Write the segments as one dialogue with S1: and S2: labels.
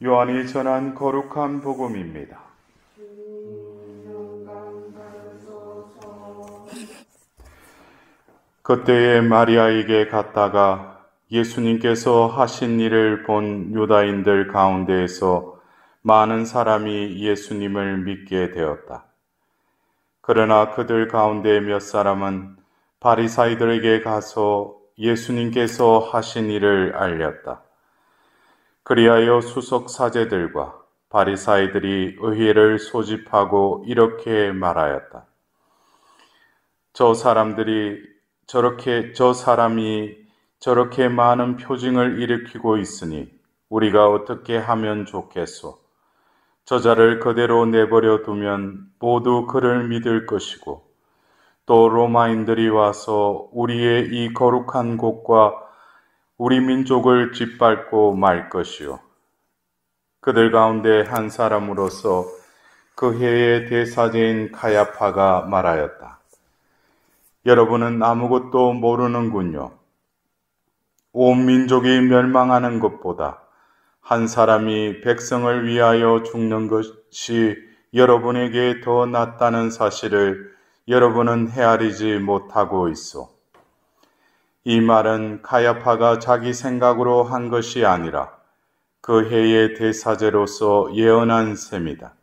S1: 요한이 전한 거룩한 복음입니다. 그때에 마리아에게 갔다가 예수님께서 하신 일을 본 유다인들 가운데에서 많은 사람이 예수님을 믿게 되었다. 그러나 그들 가운데 몇 사람은 바리사이들에게 가서 예수님께서 하신 일을 알렸다. 그리하여 수석 사제들과 바리사이들이 의회를 소집하고 이렇게 말하였다. 저 사람이 저렇게 많은 표징을 일으키고 있으니 우리가 어떻게 하면 좋겠소? 저자를 그대로 내버려 두면 모두 그를 믿을 것이고 또 로마인들이 와서 우리의 이 거룩한 곳과 우리 민족을 짓밟고 말 것이요. 그들 가운데 한 사람으로서 그 해의 대사제인 가야파가 말하였다. 여러분은 아무것도 모르는군요. 온 민족이 멸망하는 것보다 한 사람이 백성을 위하여 죽는 것이 여러분에게 더 낫다는 사실을 여러분은 헤아리지 못하고 있어. 이 말은 가야파가 자기 생각으로 한 것이 아니라 그 해의 대사제로서 예언한 셈이다.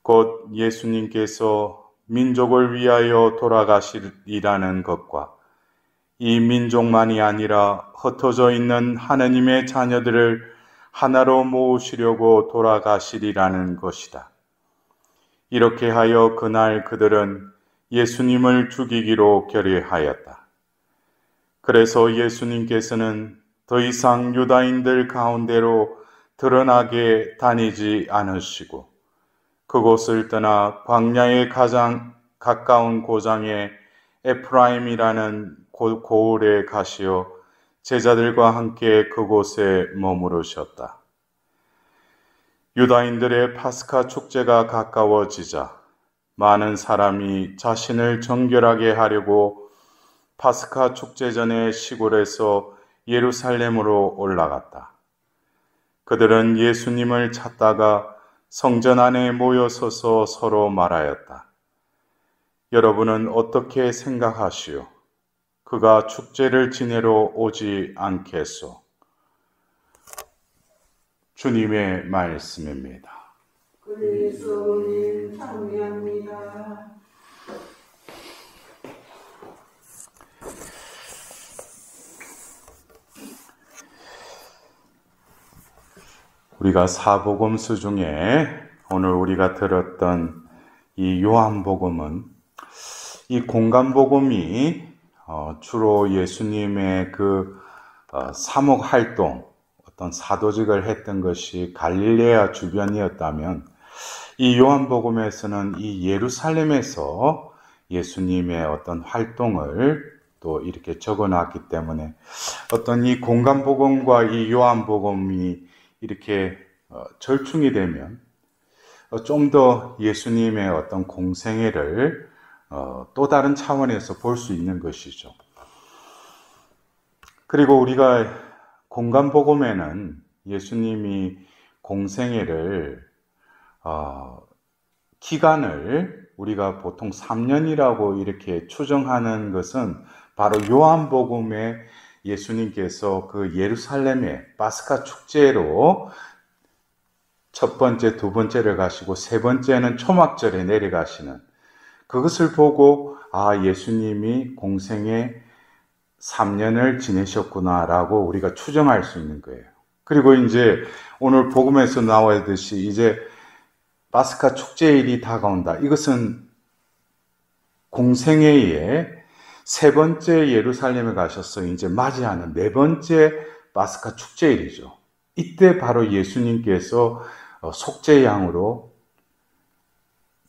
S1: 곧 예수님께서 민족을 위하여 돌아가시리라는 것과 이 민족만이 아니라 흩어져 있는 하느님의 자녀들을 하나로 모으시려고 돌아가시리라는 것이다. 이렇게 하여 그날 그들은 예수님을 죽이기로 결의하였다. 그래서 예수님께서는 더 이상 유다인들 가운데로 드러나게 다니지 않으시고 그곳을 떠나 광야의 가장 가까운 고장의 에프라임이라는 고을에 가시어 제자들과 함께 그곳에 머무르셨다. 유다인들의 파스카 축제가 가까워지자 많은 사람이 자신을 정결하게 하려고 파스카 축제 전에 시골에서 예루살렘으로 올라갔다. 그들은 예수님을 찾다가 성전 안에 모여서서 서로 말하였다. 여러분은 어떻게 생각하시오? 그가 축제를 지내러 오지 않겠소? 주님의 말씀입니다.
S2: 그리스도님 찬미합니다.
S1: 우리가 사복음서 중에 오늘 우리가 들었던 이 요한복음은 이 공간복음이 주로 예수님의 그 사목 활동, 어떤 사도직을 했던 것이 갈릴레아 주변이었다면 이 요한복음에서는 이 예루살렘에서 예수님의 어떤 활동을 또 이렇게 적어놨기 때문에 어떤 이 공간복음과 이 요한복음이 이렇게 절충이 되면 좀 더 예수님의 어떤 공생애를 또 다른 차원에서 볼 수 있는 것이죠. 그리고 우리가 공간복음에는 예수님이 공생애를 기간을 우리가 보통 3년이라고 이렇게 추정하는 것은 바로 요한복음에 예수님께서 그 예루살렘의 파스카 축제로 첫 번째, 두 번째를 가시고 세 번째는 초막절에 내려가시는 그것을 보고 예수님이 공생에 3년을 지내셨구나라고 우리가 추정할 수 있는 거예요. 그리고 이제 오늘 복음에서 나오듯이 이제 파스카 축제일이 다가온다. 이것은 공생애에 세 번째 예루살렘에 가셔서 이제 맞이하는 네 번째 파스카 축제일이죠. 이때 바로 예수님께서 속죄양으로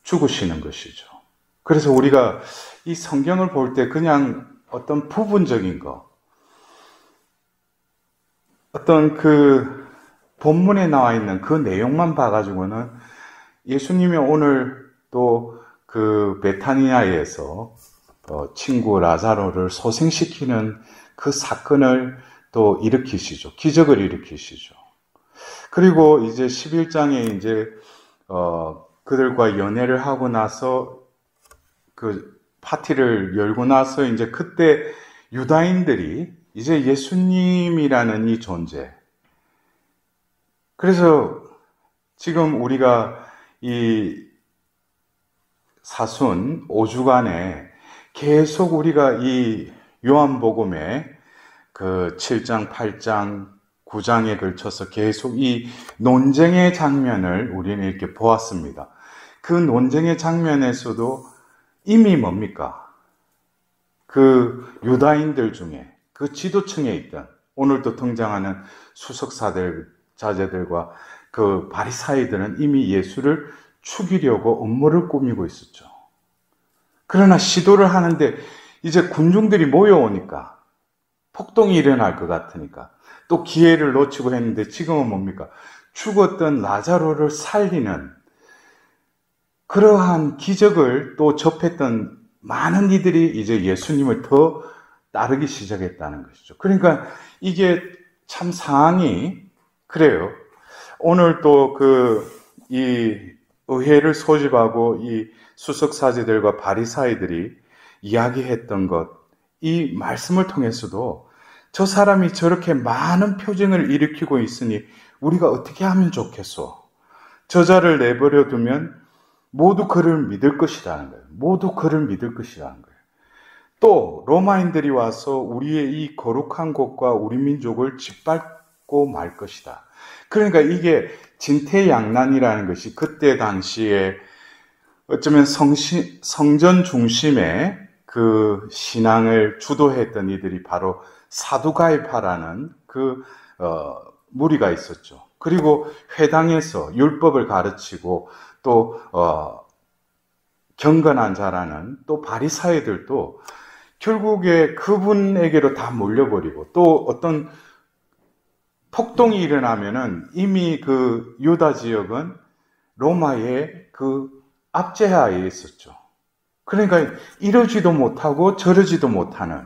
S1: 죽으시는 것이죠. 그래서 우리가 이 성경을 볼 때 그냥 어떤 부분적인 거, 어떤 그 본문에 나와 있는 그 내용만 봐가지고는 예수님이 오늘 또 그 베타니아에서 친구 라자로를 소생시키는 그 사건을 또 일으키시죠. 기적을 일으키시죠. 그리고 이제 11장에 이제 그들과 연애를 하고 나서 그 파티를 열고 나서 이제 그때 유다인들이 이제 예수님이라는 이 존재. 그래서 지금 우리가 이 사순 5주간에 계속 우리가 이 요한복음의 그 7장, 8장, 9장에 걸쳐서 계속 이 논쟁의 장면을 우리는 이렇게 보았습니다. 그 논쟁의 장면에서도 이미 뭡니까? 그 유다인들 중에 그 지도층에 있던 오늘도 등장하는 수석사들, 자제들과 그 바리사이들은 이미 예수를 죽이려고 음모를 꾸미고 있었죠. 그러나 시도를 하는데 이제 군중들이 모여오니까 폭동이 일어날 것 같으니까 또 기회를 놓치고 했는데 지금은 뭡니까? 죽었던 라자로를 살리는 그러한 기적을 또 접했던 많은 이들이 이제 예수님을 더 따르기 시작했다는 것이죠. 그러니까 이게 참 상황이 그래요. 오늘 또 이 의회를 소집하고 이 수석사제들과 바리사이들이 이야기했던 것, 이 말씀을 통해서도 저 사람이 저렇게 많은 표징을 일으키고 있으니 우리가 어떻게 하면 좋겠소? 저자를 내버려 두면 모두 그를 믿을 것이라는 거예요. 모두 그를 믿을 것이라는 거예요. 또 로마인들이 와서 우리의 이 거룩한 곳과 우리 민족을 짓밟고 말 것이다. 그러니까 이게 진퇴양난이라는 것이 그때 당시에 어쩌면 성전 중심의 그 신앙을 주도했던 이들이 바로 사두가이파라는 무리가 있었죠. 그리고 회당에서 율법을 가르치고 또 경건한 자라는 또 바리사이들도 결국에 그분에게로 다 몰려버리고 또 어떤 폭동이 일어나면은 이미 그 유다 지역은 로마의 그 압제하에 있었죠. 그러니까 이러지도 못하고 저러지도 못하는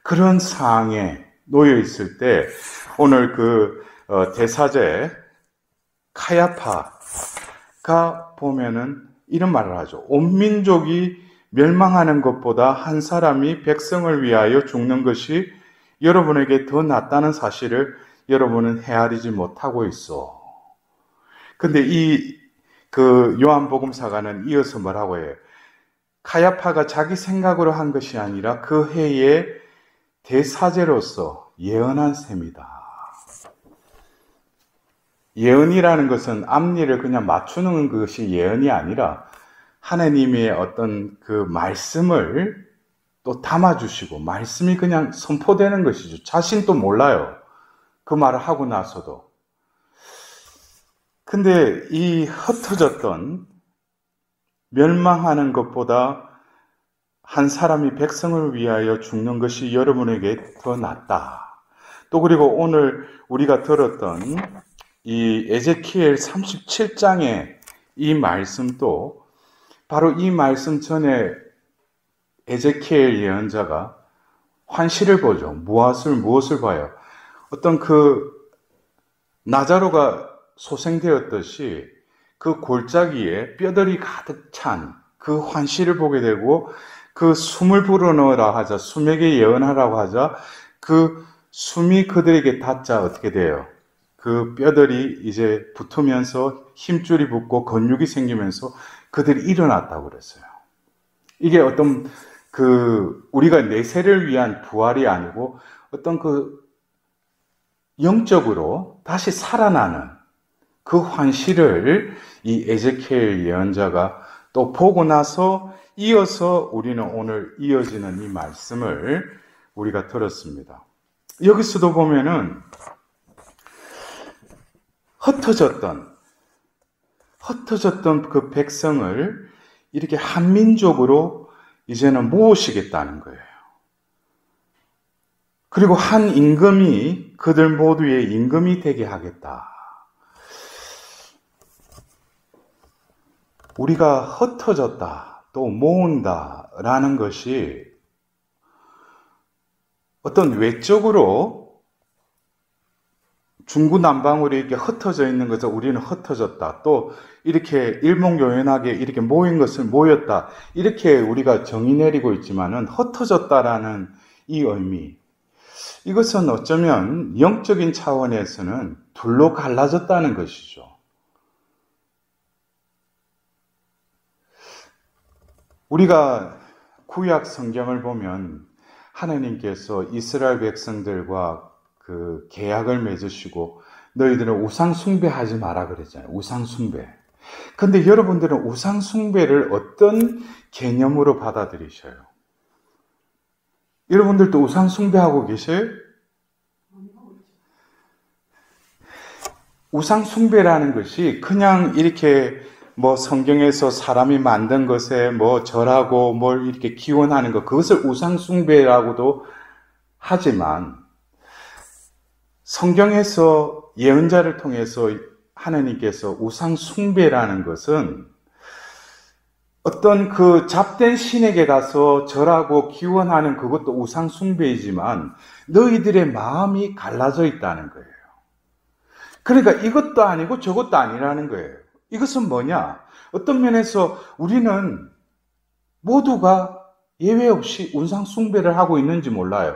S1: 그런 상황에 놓여 있을 때 오늘 대사제 카야파가 보면은 이런 말을 하죠. 온 민족이 멸망하는 것보다 한 사람이 백성을 위하여 죽는 것이 여러분에게 더 낫다는 사실을 여러분은 헤아리지 못하고 있어. 근데 요한복음사가는 이어서 뭐라고 해요? 카야파가 자기 생각으로 한 것이 아니라 그 해에 대사제로서 예언한 셈이다. 예언이라는 것은 앞니를 그냥 맞추는 것이 예언이 아니라 하나님의 어떤 그 말씀을 또 담아주시고 말씀이 그냥 선포되는 것이죠. 자신도 몰라요. 그 말을 하고 나서도. 근데 이 흩어졌던 멸망하는 것보다 한 사람이 백성을 위하여 죽는 것이 여러분에게 더 낫다. 또 그리고 오늘 우리가 들었던 이 에제키엘 37장의 이 말씀도 바로 이 말씀 전에 에제키엘 예언자가 환시를 보죠. 무엇을 봐요? 어떤 나자로가 소생되었듯이 그 골짜기에 뼈들이 가득 찬 그 환시를 보게 되고 그 숨을 불어넣으라 하자, 숨에게 예언하라고 하자, 그 숨이 그들에게 닿자 어떻게 돼요? 그 뼈들이 이제 붙으면서 힘줄이 붙고 근육이 생기면서 그들이 일어났다고 그랬어요. 이게 어떤 우리가 내세를 위한 부활이 아니고 어떤 영적으로 다시 살아나는 그 환시를 이 에제키엘 예언자가 또 보고 나서 이어서 우리는 오늘 이어지는 이 말씀을 우리가 들었습니다. 여기서도 보면은 흩어졌던 그 백성을 이렇게 한민족으로 이제는 모으시겠다는 거예요. 그리고 한 임금이 그들 모두의 임금이 되게 하겠다. 우리가 흩어졌다, 또 모은다라는 것이 어떤 외적으로 중구난방으로 이렇게 흩어져 있는 것을 우리는 흩어졌다. 또 이렇게 일목요연하게 이렇게 모인 것을 모였다. 이렇게 우리가 정의 내리고 있지만은 흩어졌다라는 이 의미. 이것은 어쩌면 영적인 차원에서는 둘로 갈라졌다는 것이죠. 우리가 구약 성경을 보면 하나님께서 이스라엘 백성들과 그 계약을 맺으시고 너희들은 우상 숭배하지 마라 그랬잖아요. 우상 숭배. 근데 여러분들은 우상 숭배를 어떤 개념으로 받아들이셔요? 여러분들도 우상 숭배하고 계세요? 우상 숭배라는 것이 그냥 이렇게 뭐 성경에서 사람이 만든 것에 뭐 절하고 뭘 이렇게 기원하는 것, 그것을 우상 숭배라고도 하지만 성경에서 예언자를 통해서 하나님께서 우상 숭배라는 것은 어떤 그 잡된 신에게 가서 절하고 기원하는 그것도 우상 숭배이지만 너희들의 마음이 갈라져 있다는 거예요. 그러니까 이것도 아니고 저것도 아니라는 거예요. 이것은 뭐냐? 어떤 면에서 우리는 모두가 예외 없이 우상 숭배를 하고 있는지 몰라요.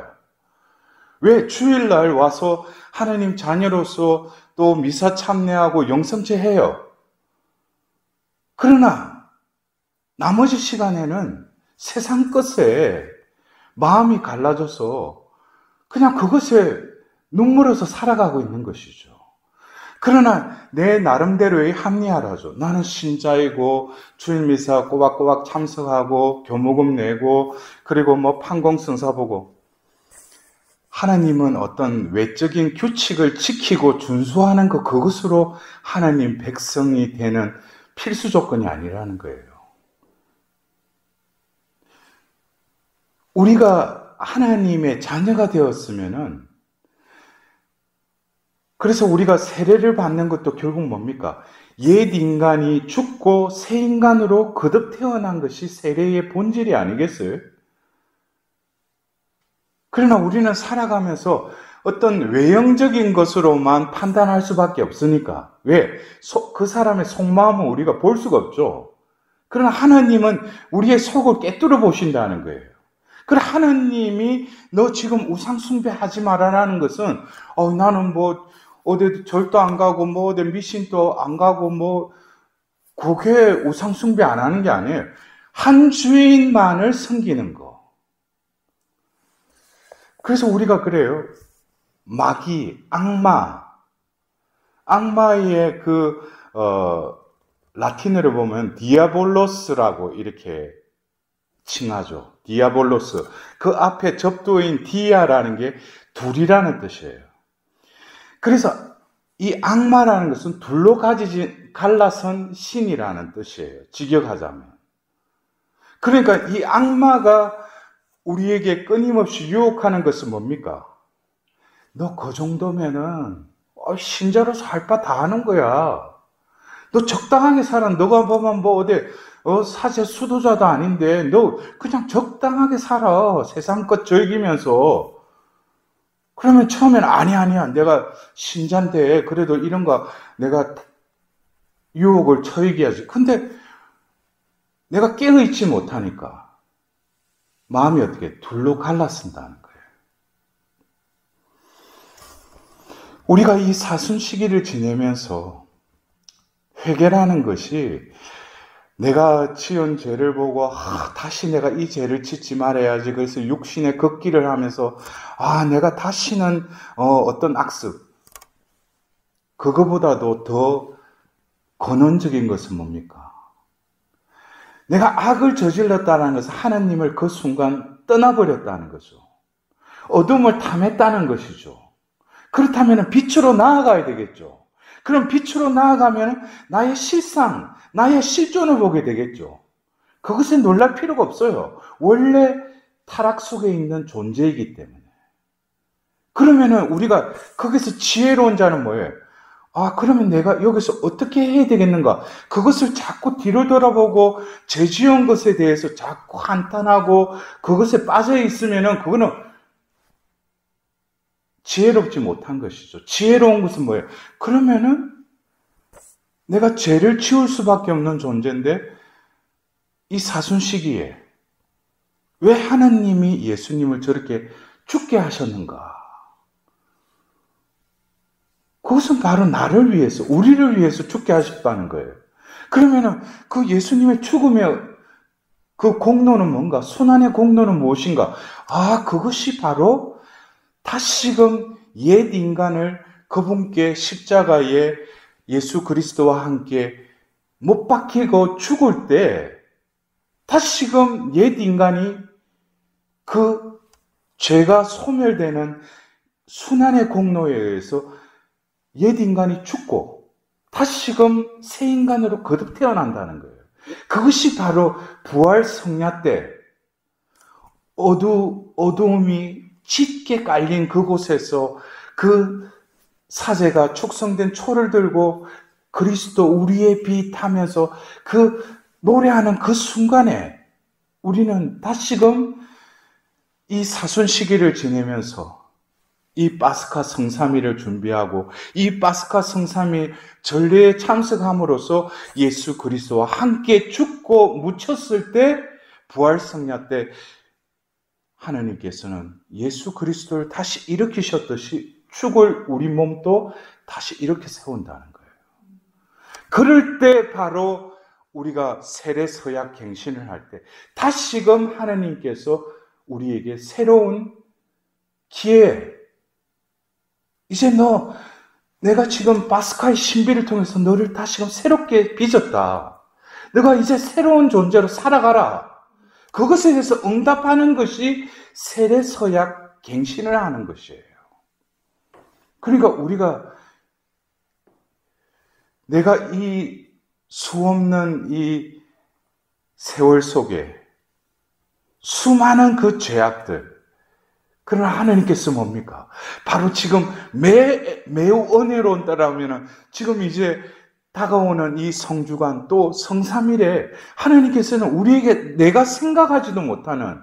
S1: 왜 주일날 와서 하나님 자녀로서 또 미사 참여하고 영성체 해요. 그러나 나머지 시간에는 세상 것에 마음이 갈라져서 그냥 그것에 눈물어서 살아가고 있는 것이죠. 그러나 내 나름대로의 합리화라죠. 나는 신자이고 주일 미사 꼬박꼬박 참석하고 교무금 내고 그리고 뭐 판공승사 보고. 하나님은 어떤 외적인 규칙을 지키고 준수하는 것, 그것으로 하나님 백성이 되는 필수 조건이 아니라는 거예요. 우리가 하나님의 자녀가 되었으면은, 그래서 우리가 세례를 받는 것도 결국 뭡니까? 옛 인간이 죽고 새 인간으로 거듭 태어난 것이 세례의 본질이 아니겠어요? 그러나 우리는 살아가면서 어떤 외형적인 것으로만 판단할 수밖에 없으니까. 왜? 그 사람의 속마음은 우리가 볼 수가 없죠. 그러나 하나님은 우리의 속을 꿰뚫어 보신다는 거예요. 그러나 하나님이 너 지금 우상 숭배하지 말아라는 것은 나는 뭐 어디 절도 안 가고 뭐 어디 미신도 안 가고 뭐 그게 우상 숭배 안 하는 게 아니에요. 한 주인만을 섬기는 거. 그래서 우리가 그래요. 마귀, 악마의 라틴어로 보면 디아볼로스라고 이렇게 칭하죠. 디아볼로스. 그 앞에 접두인 디아라는 게 둘이라는 뜻이에요. 그래서 이 악마라는 것은 둘로 갈라선 신이라는 뜻이에요. 직역하자면. 그러니까 이 악마가 우리에게 끊임없이 유혹하는 것은 뭡니까? 너 그 정도면은 신자로서 할 바 다 하는 거야. 너 적당하게 살아. 너가 보면 뭐 어디 사제 수도자도 아닌데 너 그냥 적당하게 살아. 세상 것 즐기면서. 그러면 처음엔 아니야. 내가 신자인데 그래도 이런 거 내가 유혹을 처이겨야지. 근데 내가 깨어있지 못하니까 마음이 어떻게 둘로 갈라쓴다는 거예요. 우리가 이 사순 시기를 지내면서 회개라는 것이 내가 지은 죄를 보고 다시 내가 이 죄를 짓지 말아야지. 그래서 육신의 걷기를 하면서 내가 다시는 어떤 악습, 그거보다도 더 근원적인 것은 뭡니까? 내가 악을 저질렀다는 것은 하나님을 그 순간 떠나버렸다는 거죠. 어둠을 탐했다는 것이죠. 그렇다면 빛으로 나아가야 되겠죠. 그럼 빛으로 나아가면 나의 실상, 나의 실존을 보게 되겠죠. 그것에 놀랄 필요가 없어요. 원래 타락 속에 있는 존재이기 때문에. 그러면은 우리가 거기서 지혜로운 자는 뭐예요? 그러면 내가 여기서 어떻게 해야 되겠는가? 그것을 자꾸 뒤로 돌아보고 죄 지은 것에 대해서 자꾸 한탄하고 그것에 빠져 있으면은 그거는 지혜롭지 못한 것이죠. 지혜로운 것은 뭐예요? 그러면은 내가 죄를 지울 수밖에 없는 존재인데 이 사순 시기에 왜 하나님이 예수님을 저렇게 죽게 하셨는가? 그것은 바로 나를 위해서, 우리를 위해서 죽게 하셨다는 거예요. 그러면은 그 예수님의 죽음의 그 공로는 뭔가? 순환의 공로는 무엇인가? 그것이 바로 다시금 옛 인간을 그분께 십자가에 예수 그리스도와 함께 못 박히고 죽을 때 다시금 옛 인간이 그 죄가 소멸되는 순환의 공로에 의해서 옛 인간이 죽고 다시금 새 인간으로 거듭 태어난다는 거예요. 그것이 바로 부활 성야 때 어두움이 짙게 깔린 그곳에서 그 사제가 축성된 초를 들고 그리스도 우리의 빛 하면서 그 노래하는 그 순간에 우리는 다시금 이 사순 시기를 지내면서 이 파스카 성삼일을 준비하고 이 파스카 성삼일 전례에 참석함으로써 예수 그리스도와 함께 죽고 묻혔을 때 부활 성야 때 하나님께서는 예수 그리스도를 다시 일으키셨듯이 죽을 우리 몸도 다시 이렇게 세운다는 거예요. 그럴 때 바로 우리가 세례 서약 갱신을 할 때 다시금 하나님께서 우리에게 새로운 기회, 이제 내가 지금 파스카의 신비를 통해서 너를 다시금 새롭게 빚었다. 너가 이제 새로운 존재로 살아가라. 그것에 대해서 응답하는 것이 세례 서약 갱신을 하는 것이에요. 그러니까 내가 이 수없는 이 세월 속에 수많은 그 죄악들, 그러나 하나님께서 뭡니까? 바로 지금 매우 은혜로운 때라면 지금 이제 다가오는 이 성주간 또 성삼일에 하나님께서는 우리에게 내가 생각하지도 못하는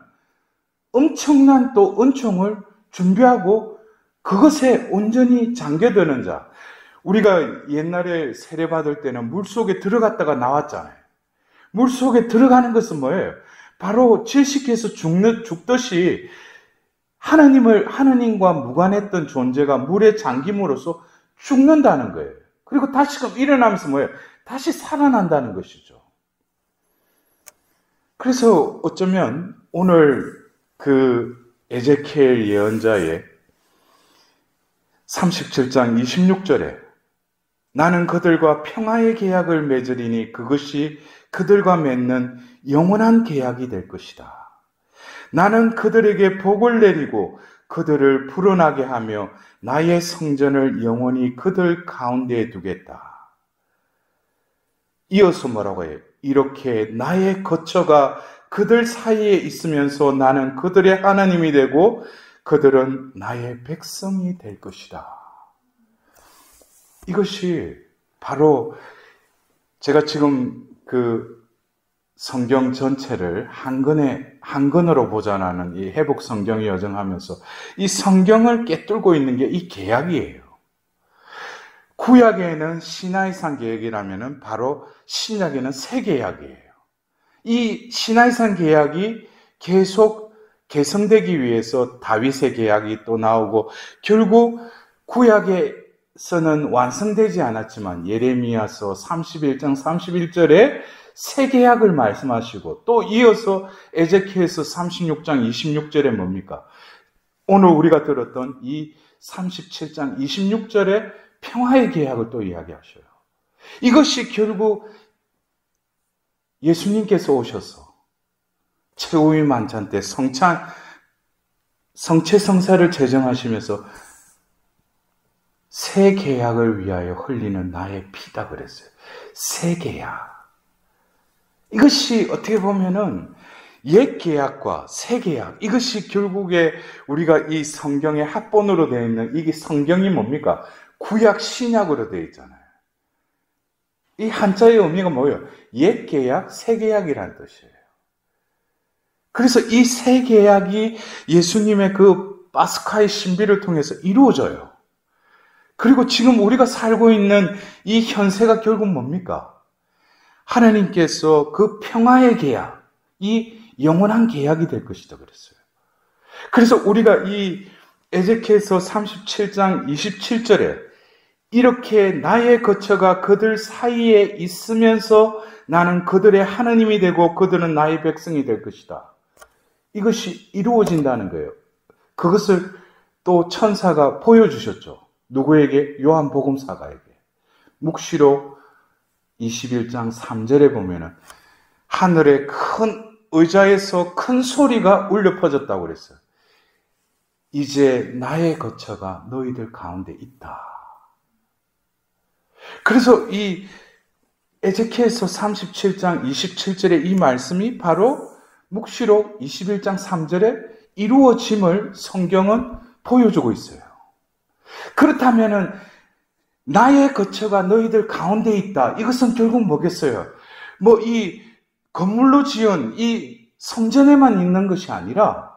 S1: 엄청난 또 은총을 준비하고 그것에 온전히 잠겨드는 자. 우리가 옛날에 세례받을 때는 물속에 들어갔다가 나왔잖아요. 물속에 들어가는 것은 뭐예요? 바로 질식해서 죽듯이 하나님과 무관했던 존재가 물에 잠김으로써 죽는다는 거예요. 그리고 다시금 일어나면서 뭐예요? 다시 살아난다는 것이죠. 그래서 어쩌면 오늘 그 에제키엘 예언자의 37장 26절에 나는 그들과 평화의 계약을 맺으리니 그것이 그들과 맺는 영원한 계약이 될 것이다. 나는 그들에게 복을 내리고 그들을 불어나게 하며 나의 성전을 영원히 그들 가운데에 두겠다. 이어서 뭐라고 해요? 이렇게 나의 거처가 그들 사이에 있으면서 나는 그들의 하나님이 되고 그들은 나의 백성이 될 것이다. 이것이 바로 제가 지금 그 성경 전체를 한권으로 보자라는 이 회복 성경의 여정하면서 이 성경을 꿰뚫고 있는 게 이 계약이에요. 구약에는 시나이산 계약이라면은 바로 신약에는 새 계약이에요. 이 시나이산 계약이 계속 개성되기 위해서 다윗의 계약이 또 나오고 결국 구약에서는 완성되지 않았지만 예레미야서 31장 31절에 새 계약을 말씀하시고 또 이어서 에제키엘서 36장 26절에 뭡니까? 오늘 우리가 들었던 이 37장 26절에 평화의 계약을 또 이야기하셔요. 이것이 결국 예수님께서 오셔서 최후의 만찬 때 성체성사를 제정하시면서 새 계약을 위하여 흘리는 나의 피다 그랬어요. 새 계약. 이것이 어떻게 보면은 옛 계약과 새 계약, 이것이 결국에 우리가 이 성경의 합본으로 되어 있는 이게 성경이 뭡니까? 구약 신약으로 되어 있잖아요. 이 한자의 의미가 뭐예요? 옛 계약, 새 계약이라는 뜻이에요. 그래서 이 새 계약이 예수님의 그 파스카의 신비를 통해서 이루어져요. 그리고 지금 우리가 살고 있는 이 현세가 결국 뭡니까? 하나님께서 그 평화의 계약, 이 영원한 계약이 될 것이다 그랬어요. 그래서 우리가 이 에제키엘서 37장 27절에 이렇게 나의 거처가 그들 사이에 있으면서 나는 그들의 하나님이 되고 그들은 나의 백성이 될 것이다. 이것이 이루어진다는 거예요. 그것을 또 천사가 보여주셨죠. 누구에게? 요한복음사가에게. 묵시록 21장 3절에 보면은 하늘의 큰 의자에서 큰 소리가 울려 퍼졌다고 그랬어요. 이제 나의 거처가 너희들 가운데 있다. 그래서 이 에제키엘서 37장 27절의 이 말씀이 바로 묵시록 21장 3절에 이루어짐을 성경은 보여주고 있어요. 그렇다면은 나의 거처가 너희들 가운데 있다. 이것은 결국 뭐겠어요? 뭐 이 건물로 지은 이 성전에만 있는 것이 아니라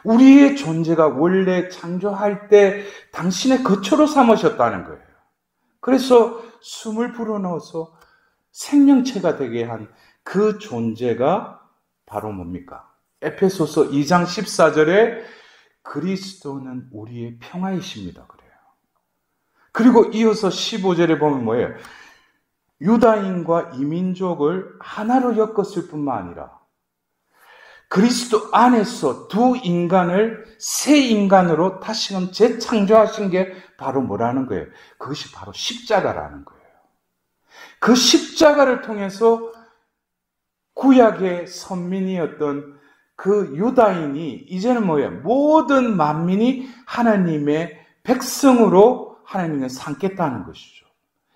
S1: 우리의 존재가 원래 창조할 때 당신의 거처로 삼으셨다는 거예요. 그래서 숨을 불어넣어서 생명체가 되게 한 그 존재가 바로 뭡니까? 에페소서 2장 14절에 그리스도는 우리의 평화이십니다. 그래요. 그리고 이어서 15절에 보면 뭐예요? 유다인과 이민족을 하나로 엮었을 뿐만 아니라 그리스도 안에서 두 인간을 새 인간으로 다시금 재창조하신 게 바로 뭐라는 거예요? 그것이 바로 십자가라는 거예요. 그 십자가를 통해서 구약의 선민이었던 그 유다인이 이제는 뭐예요? 모든 만민이 하나님의 백성으로 하나님을 삼겠다는 것이죠.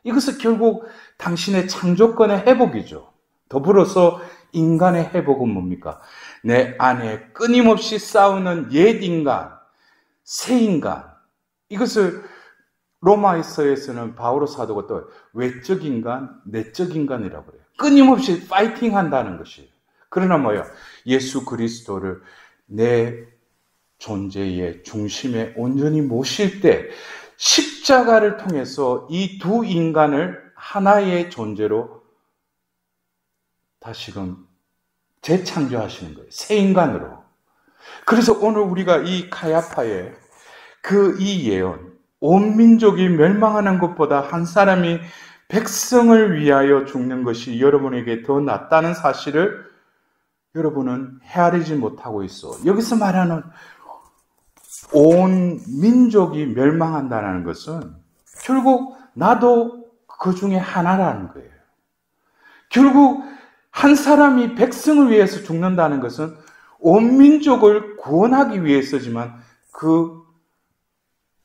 S1: 이것은 결국 당신의 창조권의 회복이죠. 더불어서 인간의 회복은 뭡니까? 내 안에 끊임없이 싸우는 옛 인간, 새 인간. 이것을 로마서에서는 바오로 사도가 또 외적 인간, 내적 인간이라고 그래요. 끊임없이 파이팅 한다는 것이에요. 그러나 뭐예요? 예수 그리스도를 내 존재의 중심에 온전히 모실 때 십자가를 통해서 이 두 인간을 하나의 존재로 다시금 재창조하시는 거예요. 새 인간으로. 그래서 오늘 우리가 이 카야파의 이 예언, 온 민족이 멸망하는 것보다 한 사람이 백성을 위하여 죽는 것이 여러분에게 더 낫다는 사실을 여러분은 헤아리지 못하고 있어. 여기서 말하는 온 민족이 멸망한다는 것은 결국 나도 그 중에 하나라는 거예요. 결국 한 사람이 백성을 위해서 죽는다는 것은 온 민족을 구원하기 위해서지만 그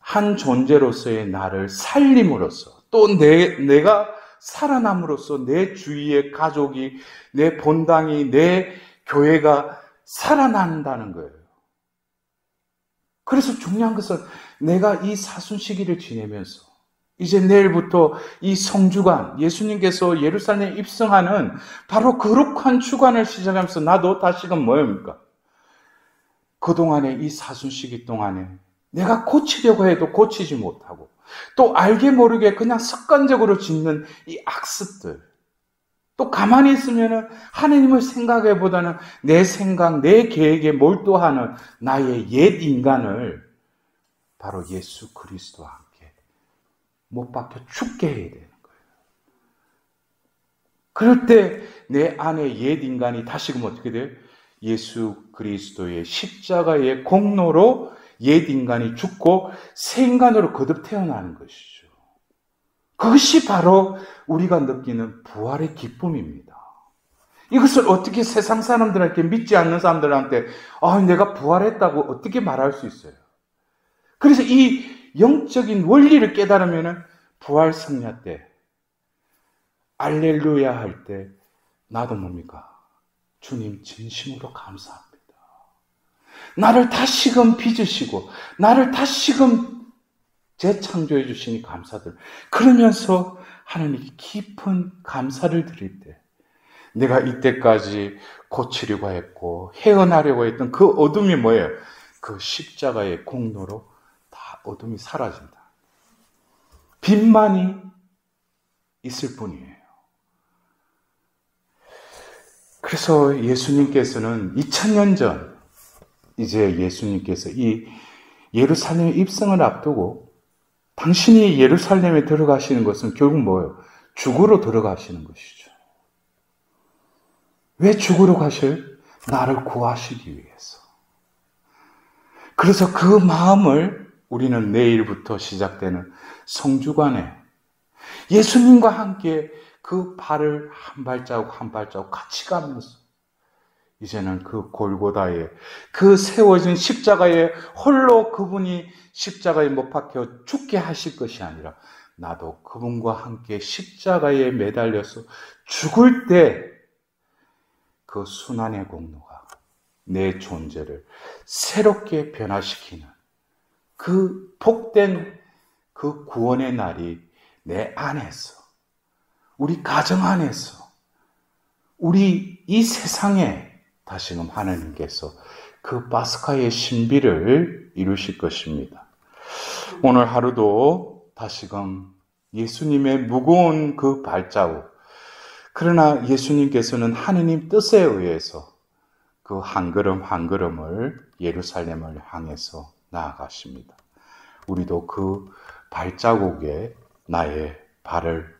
S1: 한 존재로서의 나를 살림으로써 또 내가 살아남으로써 내 주위의 가족이, 내 본당이, 내 교회가 살아난다는 거예요. 그래서 중요한 것은 내가 이 사순 시기를 지내면서 이제 내일부터 이 성주간, 예수님께서 예루살렘에 입성하는 바로 거룩한 주간을 시작하면서 나도 다시금 뭐입니까? 그동안에 이 사순 시기 동안에 내가 고치려고 해도 고치지 못하고 또 알게 모르게 그냥 습관적으로 짓는 이 악습들, 또 가만히 있으면 하나님을 생각해보다는 내 생각, 내 계획에 몰두하는 나의 옛 인간을 바로 예수 그리스도와 함께 못 박혀 죽게 해야 되는 거예요. 그럴 때 내 안에 옛 인간이 다시금 어떻게 돼요? 예수 그리스도의 십자가의 공로로 옛 인간이 죽고 새 인간으로 거듭 태어나는 것이죠. 그것이 바로 우리가 느끼는 부활의 기쁨입니다. 이것을 어떻게 세상 사람들한테, 믿지 않는 사람들한테 내가 부활했다고 어떻게 말할 수 있어요? 그래서 이 영적인 원리를 깨달으면 부활 성야 때 알렐루야 할 때 나도 뭡니까? 주님 진심으로 감사합니다. 나를 다시금 빚으시고 나를 다시금 재창조해 주시니 감사들. 그러면서 하나님께 깊은 감사를 드릴 때 내가 이때까지 고치려고 했고 헤어나려고 했던 그 어둠이 뭐예요? 그 십자가의 공로로 다 어둠이 사라진다. 빛만이 있을 뿐이에요. 그래서 예수님께서는 2000년 전 이제 예수님께서 이 예루살렘 입성을 앞두고 당신이 예루살렘에 들어가시는 것은 결국 뭐예요? 죽으러 들어가시는 것이죠. 왜 죽으러 가셔요? 나를 구하시기 위해서. 그래서 그 마음을 우리는 내일부터 시작되는 성주간에 예수님과 함께 그 발을 한 발자국 한 발자국 같이 가면서 이제는 그 골고다에 그 세워진 십자가에 홀로 그분이 십자가에 못 박혀 죽게 하실 것이 아니라 나도 그분과 함께 십자가에 매달려서 죽을 때 그 순환의 공로가 내 존재를 새롭게 변화시키는 그 복된 그 구원의 날이 내 안에서, 우리 가정 안에서, 우리 이 세상에 다시금 하나님께서 그 파스카의 신비를 이루실 것입니다. 오늘 하루도 다시금 예수님의 무거운 그 발자국, 그러나 예수님께서는 하느님 뜻에 의해서 그 한 걸음 한 걸음을 예루살렘을 향해서 나아가십니다. 우리도 그 발자국에 나의 발을